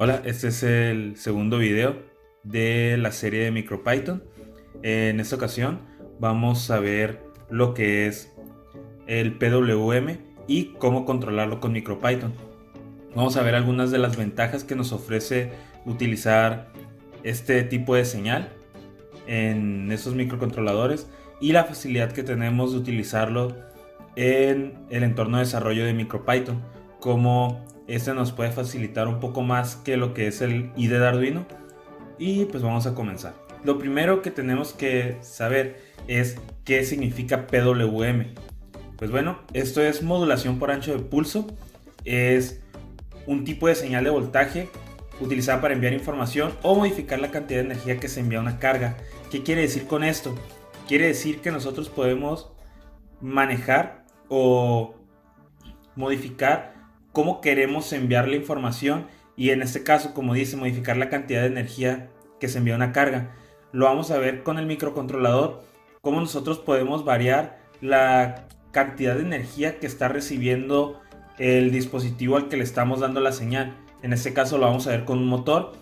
Hola, este es el segundo video de la serie de MicroPython. En esta ocasión vamos a ver lo que es el PWM y cómo controlarlo con MicroPython. Vamos a ver algunas de las ventajas que nos ofrece utilizar este tipo de señal en esos microcontroladores y la facilidad que tenemos de utilizarlo en el entorno de desarrollo de MicroPython, como este nos puede facilitar un poco más que lo que es el IDE de Arduino. Y pues vamos a comenzar. Lo primero que tenemos que saber es qué significa PWM. Pues bueno, esto es modulación por ancho de pulso. Es un tipo de señal de voltaje utilizada para enviar información o modificar la cantidad de energía que se envía a una carga. ¿Qué quiere decir con esto? Quiere decir que nosotros podemos manejar o modificar cómo queremos enviar la información, y en este caso, como dice, modificar la cantidad de energía que se envía a una carga. Lo vamos a ver con el microcontrolador, cómo nosotros podemos variar la cantidad de energía que está recibiendo el dispositivo al que le estamos dando la señal. En este caso lo vamos a ver con un motor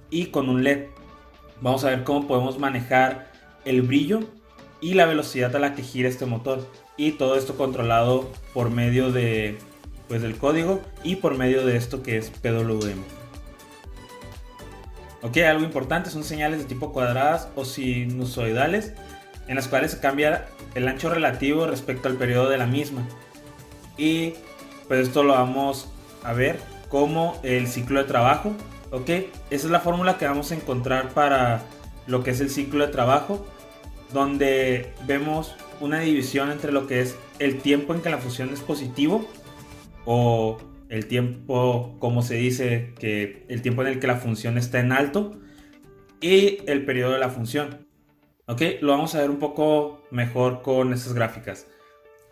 y con un LED. Vamos a ver cómo podemos manejar el brillo y la velocidad a la que gira este motor, y todo esto controlado por medio de del código y por medio de esto que es PWM. Ok, algo importante, son señales de tipo cuadradas o sinusoidales en las cuales se cambia el ancho relativo respecto al periodo de la misma, y pues esto lo vamos a ver como el ciclo de trabajo. Ok, esa es la fórmula que vamos a encontrar para lo que es el ciclo de trabajo, donde vemos una división entre lo que es el tiempo en que la función es positivo, o el tiempo, como se dice, que el tiempo en el que la función está en alto, y el periodo de la función. Ok, lo vamos a ver un poco mejor con estas gráficas.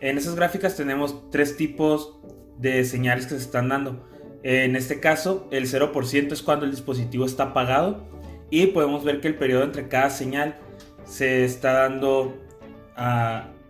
En estas gráficas tenemos tres tipos de señales que se están dando. En este caso, el 0% es cuando el dispositivo está apagado, y podemos ver que el periodo entre cada señal se está dando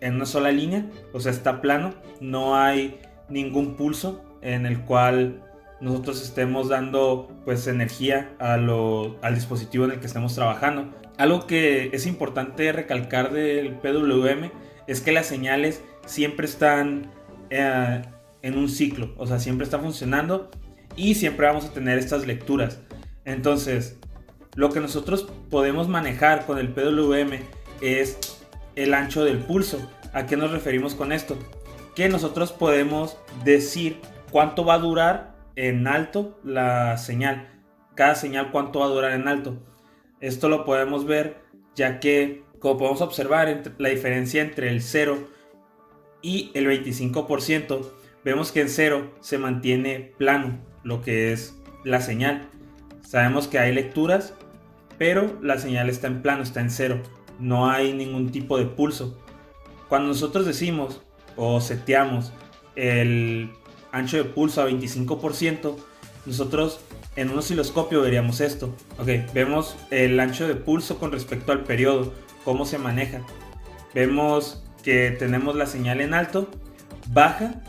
en una sola línea, o sea, está plano, no hay ningún pulso en el cual nosotros estemos dando pues energía al dispositivo en el que estemos trabajando. Algo que es importante recalcar del PWM es que las señales siempre están en un ciclo, o sea, siempre está funcionando y siempre vamos a tener estas lecturas. Entonces, lo que nosotros podemos manejar con el PWM es el ancho del pulso. ¿A qué nos referimos con esto? Que nosotros podemos decir cuánto va a durar en alto la señal, cada señal cuánto va a durar en alto. Esto lo podemos ver ya que, como podemos observar, la diferencia entre el 0 y el 25%, vemos que en 0 se mantiene plano lo que es la señal. Sabemos que hay lecturas, pero la señal está en plano, está en 0, no hay ningún tipo de pulso. Cuando nosotros decimos o seteamos el ancho de pulso a 25%, nosotros en un osciloscopio veríamos esto. Ok, vemos el ancho de pulso con respecto al periodo, cómo se maneja. Vemos que tenemos la señal en alto, baja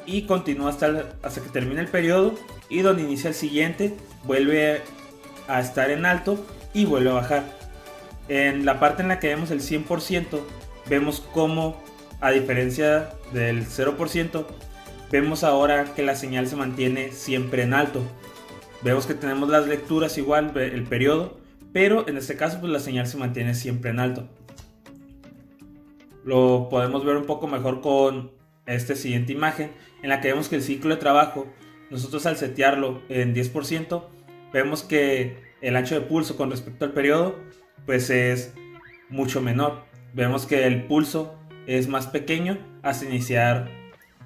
y continúa hasta que termine el periodo, y donde inicia el siguiente vuelve a estar en alto y vuelve a bajar. En la parte en la que vemos el 100%, vemos cómo, a diferencia del 0%, vemos ahora que la señal se mantiene siempre en alto. Vemos que tenemos las lecturas igual, el periodo, pero en este caso pues la señal se mantiene siempre en alto. Lo podemos ver un poco mejor con esta siguiente imagen, en la que vemos que el ciclo de trabajo, nosotros al setearlo en 10%, vemos que el ancho de pulso con respecto al periodo pues es mucho menor. Vemos que el pulso es más pequeño hasta iniciar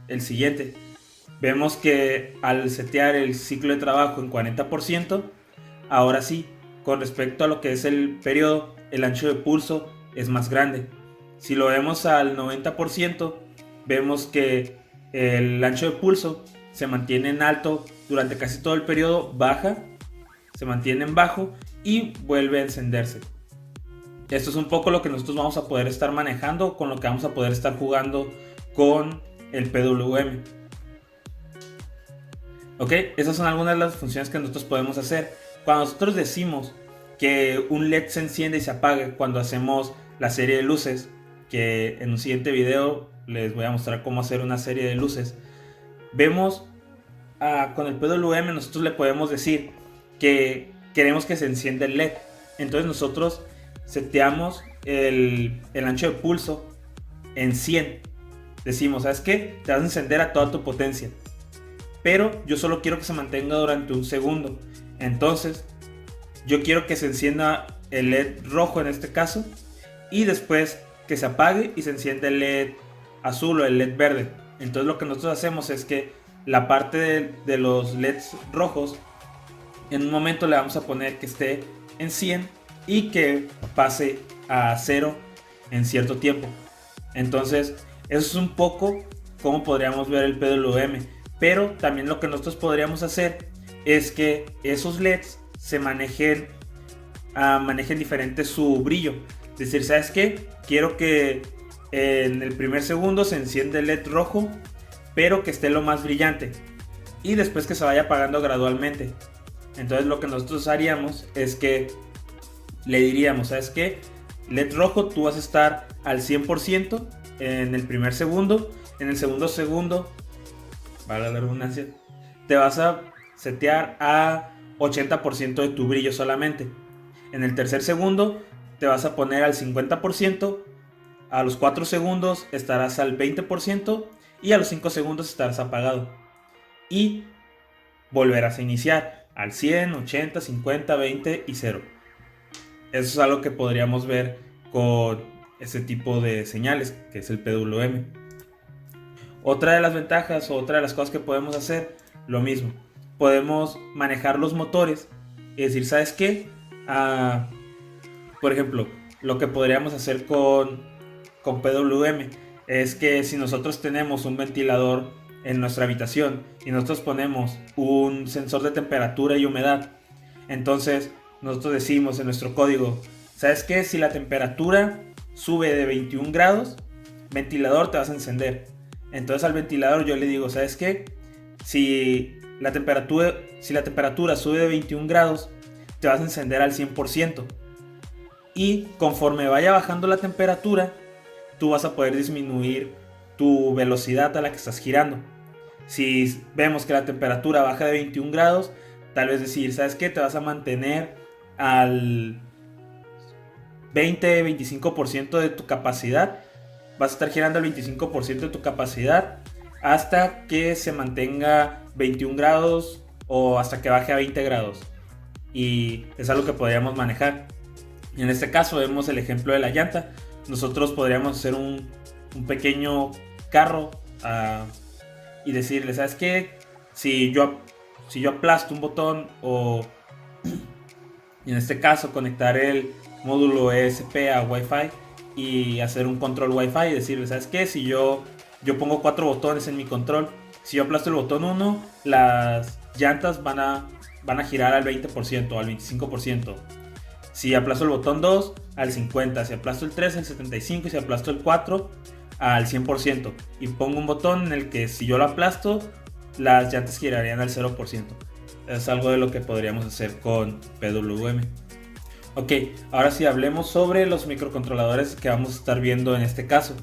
el siguiente. Vemos que al setear el ciclo de trabajo en 40%, ahora sí, con respecto a lo que es el periodo, el ancho de pulso es más grande. Si lo vemos al 90%, vemos que el ancho de pulso se mantiene en alto durante casi todo el periodo, baja, se mantiene en bajo y vuelve a encenderse. Esto es un poco lo que nosotros vamos a poder estar manejando, con lo que vamos a poder estar jugando con el PWM. ¿Ok? Esas son algunas de las funciones que nosotros podemos hacer. Cuando nosotros decimos que un LED se enciende y se apague cuando hacemos la serie de luces, que en un siguiente video les voy a mostrar cómo hacer una serie de luces, vemos con el PWM nosotros le podemos decir que queremos que se encienda el LED. Entonces nosotros seteamos el ancho de pulso en 100. Decimos, ¿sabes qué? Te vas a encender a toda tu potencia, pero yo solo quiero que se mantenga durante un segundo. Entonces yo quiero que se encienda el LED rojo en este caso, y después que se apague y se encienda el LED azul o el LED verde. Entonces lo que nosotros hacemos es que la parte de los LEDs rojos, en un momento le vamos a poner que esté en 100 y que pase a 0 en cierto tiempo. Entonces eso es un poco cómo podríamos ver el PWM. Pero también lo que nosotros podríamos hacer es que esos LEDs se manejen diferente su brillo. Es decir, ¿sabes qué? Quiero que en el primer segundo se encienda el LED rojo, pero que esté lo más brillante, y después que se vaya apagando gradualmente. Entonces lo que nosotros haríamos es que le diríamos, ¿sabes qué? LED rojo, tú vas a estar al 100% en el primer segundo. En el segundo segundo, vale la redundancia, te vas a setear a 80% de tu brillo solamente. En el tercer segundo te vas a poner al 50%. A los 4 segundos estarás al 20%. Y a los 5 segundos estarás apagado. Y volverás a iniciar al 100, 80, 50, 20 y 0. Eso es algo que podríamos ver con ese tipo de señales, que es el PWM. Otra de las ventajas o otra de las cosas que podemos hacer, lo mismo. Podemos manejar los motores y decir, ¿sabes qué? Por ejemplo, lo que podríamos hacer con PWM es que si nosotros tenemos un ventilador en nuestra habitación y nosotros ponemos un sensor de temperatura y humedad, entonces nosotros decimos en nuestro código, ¿sabes qué? Si la temperatura sube de 21 grados, ventilador, te vas a encender. Entonces al ventilador yo le digo, ¿sabes qué? Si la temperatura sube de 21 grados, te vas a encender al 100%. Y conforme vaya bajando la temperatura, tú vas a poder disminuir tu velocidad a la que estás girando. Si vemos que la temperatura baja de 21 grados, tal vez decir, ¿sabes qué? Te vas a mantener al 20-25% de tu capacidad. Vas a estar girando al 25% de tu capacidad hasta que se mantenga 21 grados o hasta que baje a 20 grados. Y es algo que podríamos manejar. Y en este caso vemos el ejemplo de la llanta. Nosotros podríamos hacer un pequeño carro y decirle, ¿sabes qué? Si yo aplasto un botón y en este caso conectar el módulo ESP a Wi-Fi y hacer un control Wi-Fi y decirle, ¿sabes qué? Si yo pongo 4 botones en mi control, si yo aplasto el botón 1, las llantas van a girar al 20% o al 25%. Si aplasto el botón 2, al 50%. Si aplasto el 3, al 75%. Y si aplasto el 4, al 100%. Y pongo un botón en el que si yo lo aplasto, las llantas girarían al 0%. Es algo de lo que podríamos hacer con PWM. Ok, ahora sí hablemos sobre los microcontroladores que vamos a estar viendo en este caso,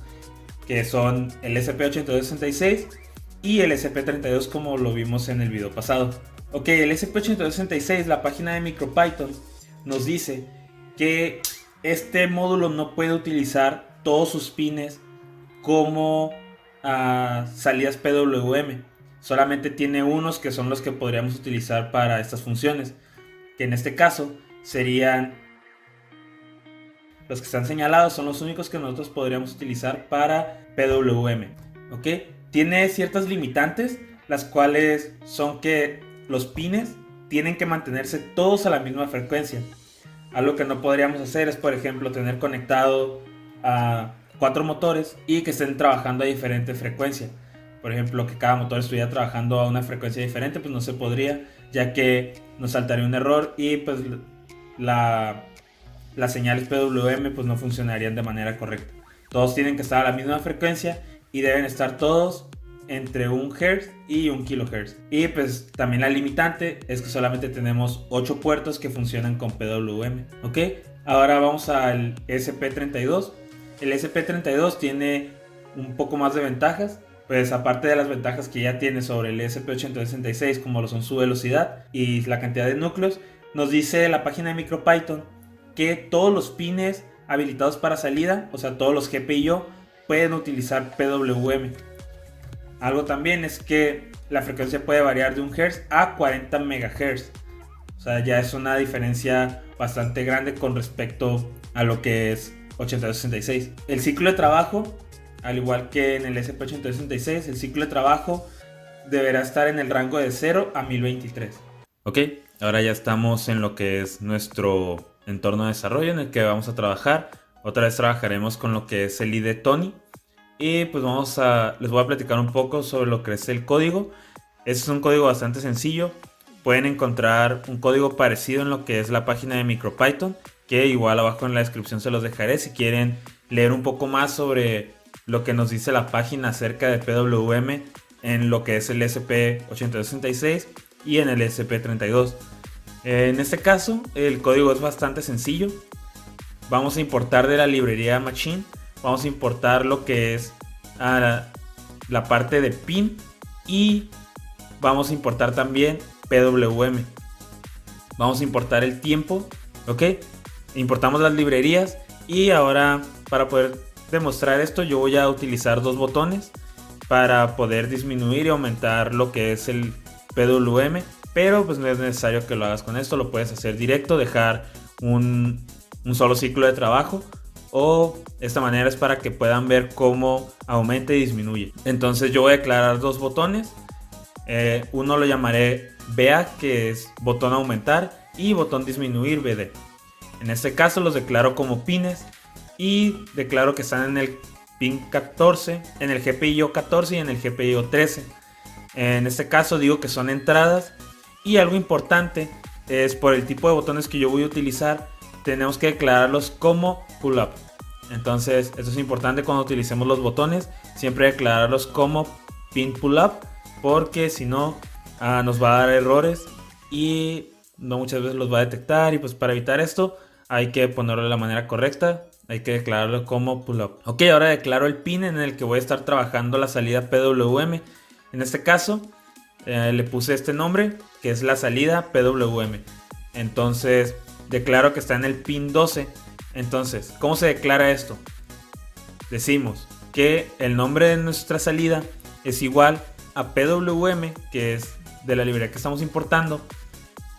que son el SP8266 y el SP32, como lo vimos en el video pasado. Ok, el SP8266, la página de MicroPython, nos dice que este módulo no puede utilizar todos sus pines como salidas PWM. Solamente tiene unos que son los que podríamos utilizar para estas funciones, que en este caso serían los que están señalados, son los únicos que nosotros podríamos utilizar para PWM. ¿Ok? Tiene ciertas limitantes, las cuales son que los pines tienen que mantenerse todos a la misma frecuencia. Algo que no podríamos hacer es, por ejemplo, tener conectado a 4 motores y que estén trabajando a diferente frecuencia. Por ejemplo, que cada motor estuviera trabajando a una frecuencia diferente, pues no se podría, ya que nos saltaría un error y pues las señales PWM pues no funcionarían de manera correcta. Todos tienen que estar a la misma frecuencia y deben estar todos entre 1 Hz y 1 kHz. Y pues también la limitante es que solamente tenemos 8 puertos que funcionan con PWM. Ok, ahora vamos al ESP32. El ESP32 tiene un poco más de ventajas. Pues aparte de las ventajas que ya tiene sobre el ESP8266, como lo son su velocidad y la cantidad de núcleos, nos dice la página de MicroPython que todos los pines habilitados para salida, o sea todos los GPIO, pueden utilizar PWM. Algo también es que la frecuencia puede variar de 1 Hz a 40 MHz. O sea, ya es una diferencia bastante grande con respecto a lo que es 8266. El ciclo de trabajo, al igual que en el ESP8266, el ciclo de trabajo deberá estar en el rango de 0 a 1023. Ok, ahora ya estamos en lo que es nuestro entorno de desarrollo en el que vamos a trabajar. Otra vez trabajaremos con lo que es el IDE Tony. Y pues les voy a platicar un poco sobre lo que es el código. Este es un código bastante sencillo. Pueden encontrar un código parecido en lo que es la página de MicroPython, que igual abajo en la descripción se los dejaré si quieren leer un poco más sobre lo que nos dice la página acerca de PWM en lo que es el ESP8266 y en el ESP32. En este caso el código es bastante sencillo. Vamos a importar de la librería Machine, vamos a importar lo que es la parte de pin y vamos a importar también PWM. Vamos a importar el tiempo, ok. Importamos las librerías y ahora para poder demostrar esto yo voy a utilizar dos botones para poder disminuir y aumentar lo que es el PWM, pero pues no es necesario que lo hagas con esto, lo puedes hacer directo, dejar un solo ciclo de trabajo, o de esta manera es para que puedan ver cómo aumenta y disminuye. Entonces yo voy a declarar dos botones, uno lo llamaré BA, que es botón aumentar, y botón disminuir, BD. En este caso los declaro como pines y declaro que están en el pin 14, en el GPIO 14 y en el GPIO 13. En este caso digo que son entradas, y algo importante es por el tipo de botones que yo voy a utilizar, tenemos que declararlos como pull up. Entonces esto es importante cuando utilicemos los botones, siempre declararlos como pin pull up, porque si no nos va a dar errores y no muchas veces los va a detectar, y pues para evitar esto hay que ponerlo de la manera correcta, hay que declararlo como pull up. Ok, ahora declaro el pin en el que voy a estar trabajando la salida PWM. En este caso le puse este nombre, que es la salida PWM. Entonces declaro que está en el pin 12. Entonces, ¿cómo se declara esto? Decimos que el nombre de nuestra salida es igual a PWM, que es de la librería que estamos importando,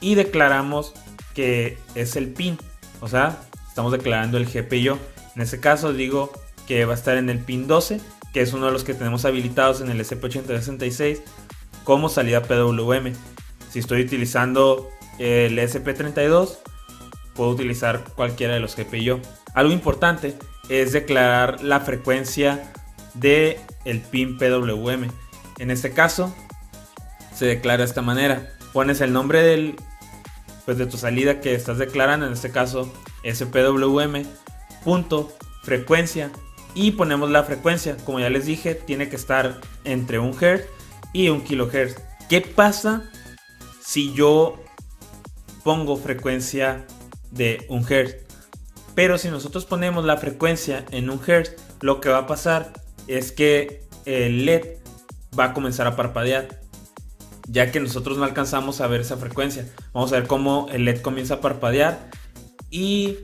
y declaramos que es el pin, o sea, estamos declarando el GPIO. En este caso digo que va a estar en el pin 12, que es uno de los que tenemos habilitados en el ESP8266 como salida PWM. Si estoy utilizando el ESP32, puedo utilizar cualquiera de los GPIO. Algo importante es declarar la frecuencia del pin PWM. En este caso se declara de esta manera: pones el nombre de tu salida que estás declarando, en este caso SPWM punto frecuencia, y ponemos la frecuencia. Como ya les dije, tiene que estar entre 1 Hz y 1 kHz. ¿Qué pasa si yo pongo frecuencia de 1 Hz? Pero si nosotros ponemos la frecuencia en 1 Hz, lo que va a pasar es que el LED va a comenzar a parpadear, ya que nosotros no alcanzamos a ver esa frecuencia. Vamos a ver cómo el LED comienza a parpadear y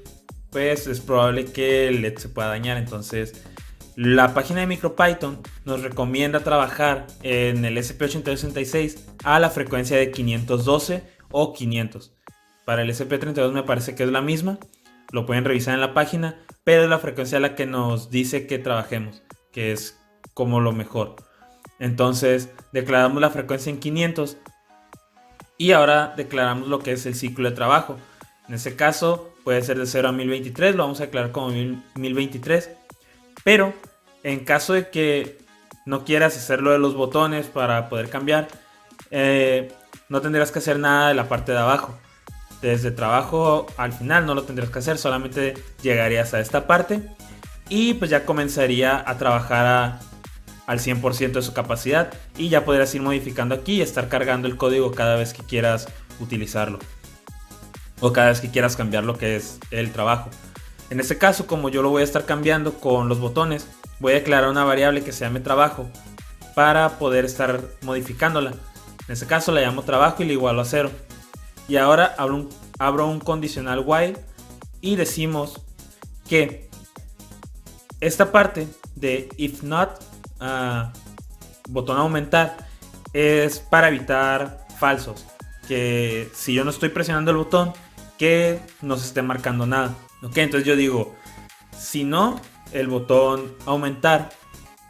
pues es probable que el LED se pueda dañar. Entonces la página de MicroPython nos recomienda trabajar en el ESP8266 a la frecuencia de 512 o 500. Para el ESP32 me parece que es la misma, lo pueden revisar en la página, pero es la frecuencia a la que nos dice que trabajemos, que es como lo mejor. Entonces declaramos la frecuencia en 500 y ahora declaramos lo que es el ciclo de trabajo. En este caso puede ser de 0 a 1023, lo vamos a declarar como 1023, pero en caso de que no quieras hacerlo de los botones para poder cambiar, no tendrás que hacer nada de la parte de abajo. Desde trabajo al final no lo tendrás que hacer, solamente llegarías a esta parte y pues ya comenzaría a trabajar al 100% de su capacidad, y ya podrás ir modificando aquí y estar cargando el código cada vez que quieras utilizarlo o cada vez que quieras cambiar lo que es el trabajo. En este caso, como yo lo voy a estar cambiando con los botones, voy a declarar una variable que se llame trabajo para poder estar modificándola. En este caso la llamo trabajo y le igualo a 0. Y ahora abro un condicional while y decimos que esta parte de if not, botón aumentar, es para evitar falsos, que si yo no estoy presionando el botón, que no se esté marcando nada. Ok, entonces yo digo, si no, el botón aumentar.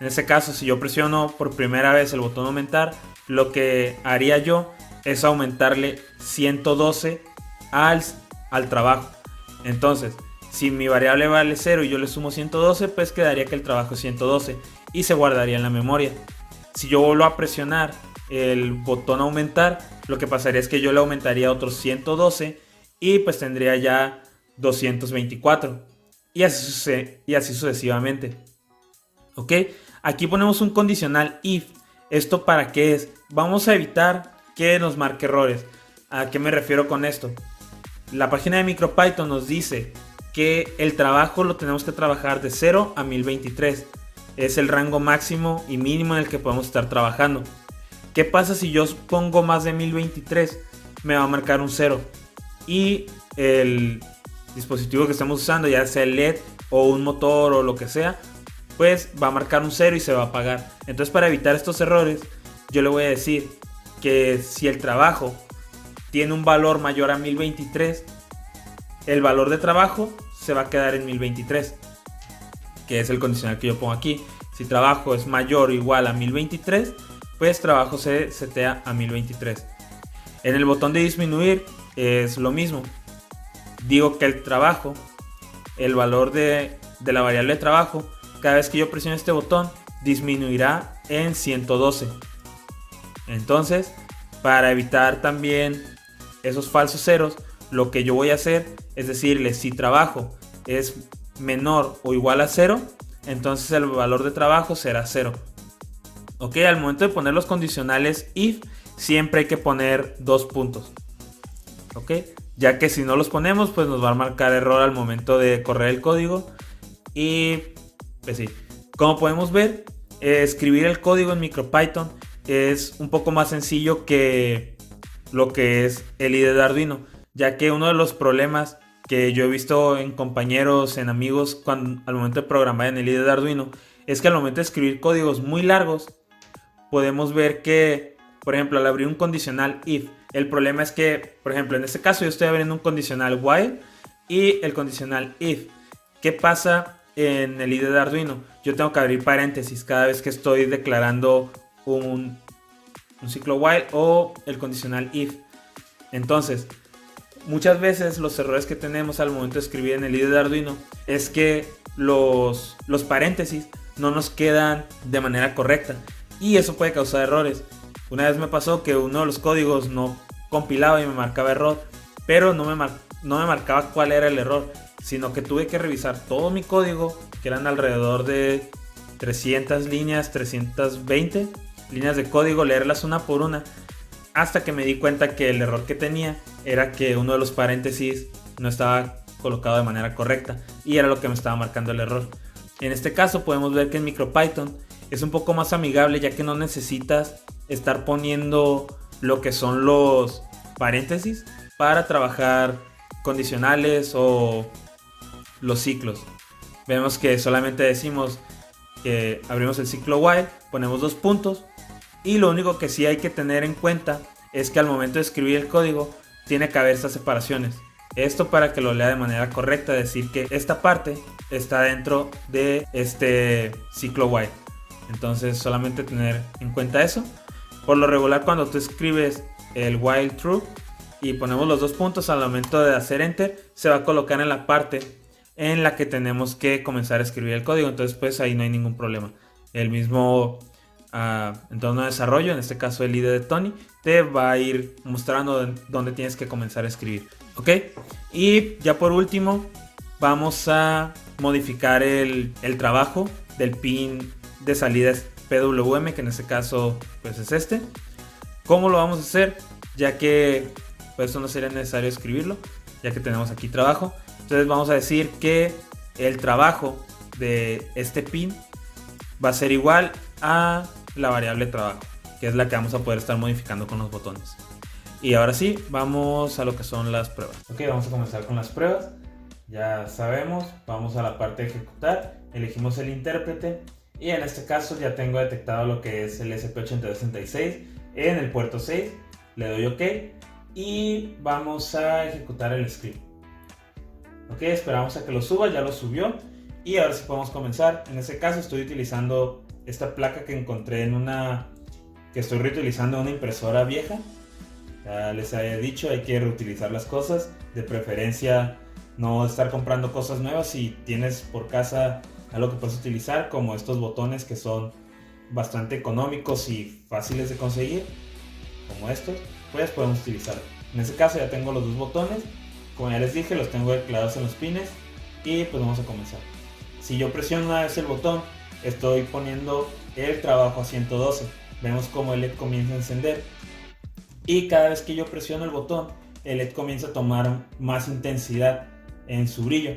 En este caso, si yo presiono por primera vez el botón aumentar, lo que haría yo es aumentarle 112 al trabajo. Entonces, si mi variable vale 0 y yo le sumo 112, pues quedaría que el trabajo es 112 y se guardaría en la memoria. Si yo vuelvo a presionar el botón aumentar, lo que pasaría es que yo le aumentaría otros 112 y pues tendría ya 224 y así sucesivamente. Ok, aquí ponemos un condicional if. ¿Esto para qué es? Vamos a evitar que nos marque errores. ¿A qué me refiero con esto? La página de MicroPython nos dice que el trabajo lo tenemos que trabajar de 0 a 1023. Es el rango máximo y mínimo en el que podemos estar trabajando. ¿Qué pasa si yo pongo más de 1023? Me va a marcar un 0. Y el dispositivo que estamos usando, ya sea el LED o un motor o lo que sea, pues va a marcar un 0 y se va a apagar. Entonces, para evitar estos errores, yo le voy a decir que si el trabajo tiene un valor mayor a 1023, el valor de trabajo se va a quedar en 1023, que es el condicional que yo pongo aquí. Si trabajo es mayor o igual a 1023, pues trabajo se setea a 1023. En el botón de disminuir es lo mismo. Digo que el trabajo, el valor de la variable de trabajo, cada vez que yo presione este botón, disminuirá en 112. Entonces, para evitar también esos falsos ceros, lo que yo voy a hacer es decirle, si trabajo es menor o igual a 0, entonces el valor de trabajo será 0. Ok, al momento de poner los condicionales if, siempre hay que poner 2 puntos. Ok, ya que si no los ponemos, pues nos va a marcar error al momento de correr el código. Y pues sí, como podemos ver, escribir el código en MicroPython es un poco más sencillo que lo que es el IDE de Arduino, ya que uno de los problemas que yo he visto en compañeros, en amigos, al momento de programar en el IDE de Arduino, es que al momento de escribir códigos muy largos, podemos ver que, por ejemplo, al abrir un condicional if, el problema es que, por ejemplo, en este caso yo estoy abriendo un condicional while y el condicional if. ¿Qué pasa en el IDE de Arduino? Yo tengo que abrir paréntesis cada vez que estoy declarando un ciclo while o el condicional if. Entonces, muchas veces los errores que tenemos al momento de escribir en el IDE de Arduino es que los paréntesis no nos quedan de manera correcta y eso puede causar errores. Una vez me pasó que uno de los códigos no compilaba y me marcaba error, pero no me marcaba cuál era el error, sino que tuve que revisar todo mi código, que eran alrededor de 300 líneas, 320 líneas de código, leerlas una por una, hasta que me di cuenta que el error que tenía era que uno de los paréntesis no estaba colocado de manera correcta y era lo que me estaba marcando el error. En este caso podemos ver que en MicroPython es un poco más amigable, ya que no necesitas estar poniendo lo que son los paréntesis para trabajar condicionales o los ciclos. Vemos que solamente decimos que abrimos el ciclo while, ponemos 2 puntos y lo único que sí hay que tener en cuenta es que al momento de escribir el código tiene que haber estas separaciones. Esto para que lo lea de manera correcta, decir que esta parte está dentro de este ciclo while. Entonces solamente tener en cuenta eso. Por lo regular, cuando tú escribes el while true y ponemos los 2 puntos, al momento de hacer enter se va a colocar en la parte en la que tenemos que comenzar a escribir el código. Entonces pues ahí no hay ningún problema. El mismo entorno de desarrollo, en este caso el IDE de Tony, te va a ir mostrando dónde tienes que comenzar a escribir. Ok, y ya por último vamos a modificar el trabajo del pin de salida PWM, que en este caso pues es este. ¿Cómo lo vamos a hacer? Ya que pues esto no sería necesario escribirlo, ya que tenemos aquí trabajo. Entonces vamos a decir que el trabajo de este pin va a ser igual a la variable trabajo, que es la que vamos a poder estar modificando con los botones. Y ahora sí, vamos a lo que son las pruebas. Ok, vamos a comenzar con las pruebas. Ya sabemos, vamos a la parte de ejecutar, elegimos el intérprete y en este caso ya tengo detectado lo que es el SP8266 en el puerto 6, le doy OK y vamos a ejecutar el script. Ok, esperamos a que lo suba, ya lo subió y ahora sí podemos comenzar. En este caso estoy utilizando esta placa que encontré que estoy reutilizando una impresora vieja. Ya les había dicho, hay que reutilizar las cosas, de preferencia no estar comprando cosas nuevas. Si tienes por casa algo que puedes utilizar, como estos botones que son bastante económicos y fáciles de conseguir, como estos, pues podemos utilizarlo. En este caso ya tengo los dos botones, como ya les dije, los tengo declarados en los pines y pues vamos a comenzar. Si yo presiono una vez el botón, estoy poniendo el trabajo a 112. Vemos como el LED comienza a encender y cada vez que yo presiono el botón, el LED comienza a tomar más intensidad en su brillo.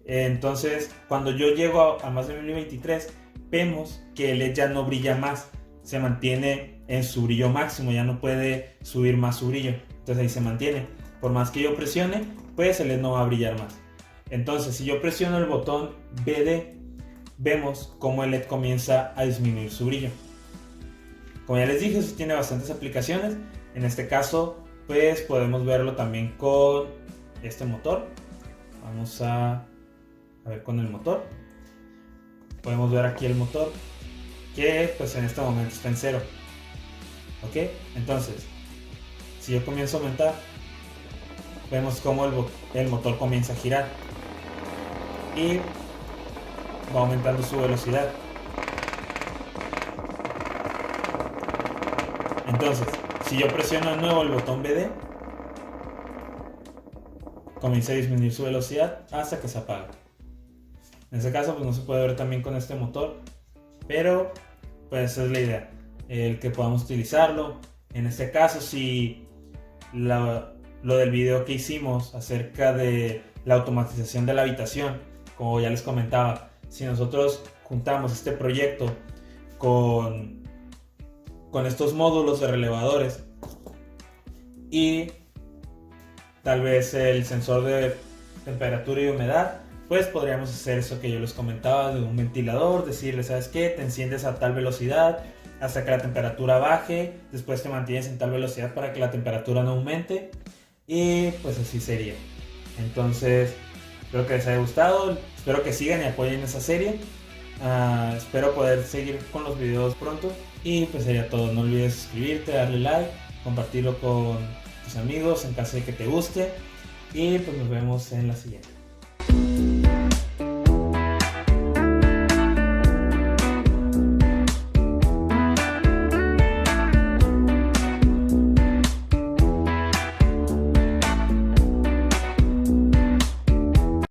Entonces cuando yo llego a más de 1023, vemos que el LED ya no brilla más, se mantiene en su brillo máximo, ya no puede subir más su brillo, entonces ahí se mantiene. Por más que yo presione, pues el LED no va a brillar más. Entonces si yo presiono el botón BD, vemos como el LED comienza a disminuir su brillo. Como ya les dije, eso tiene bastantes aplicaciones. En este caso pues podemos verlo también con este motor. Vamos a ver con el motor. Podemos ver aquí el motor, que pues en este momento está en 0. Ok, entonces si yo comienzo a aumentar, vemos como el motor comienza a girar y va aumentando su velocidad. Entonces si yo presiono de nuevo el botón BD, comienza a disminuir su velocidad hasta que se apaga. En este caso pues no se puede ver también con este motor, pero pues esa es la idea, el que podamos utilizarlo. En este caso, si lo del video que hicimos acerca de la automatización de la habitación, como ya les comentaba, si nosotros juntamos este proyecto con estos módulos de relevadores y tal vez el sensor de temperatura y humedad, pues podríamos hacer eso que yo les comentaba de un ventilador, decirle, ¿sabes qué? Te enciendes a tal velocidad hasta que la temperatura baje, después te mantienes en tal velocidad para que la temperatura no aumente y pues así sería. Entonces espero que les haya gustado, espero que sigan y apoyen esa serie. Espero poder seguir con los videos pronto y pues sería todo. No olvides suscribirte, darle like, compartirlo con tus amigos en caso de que te guste y pues nos vemos en la siguiente.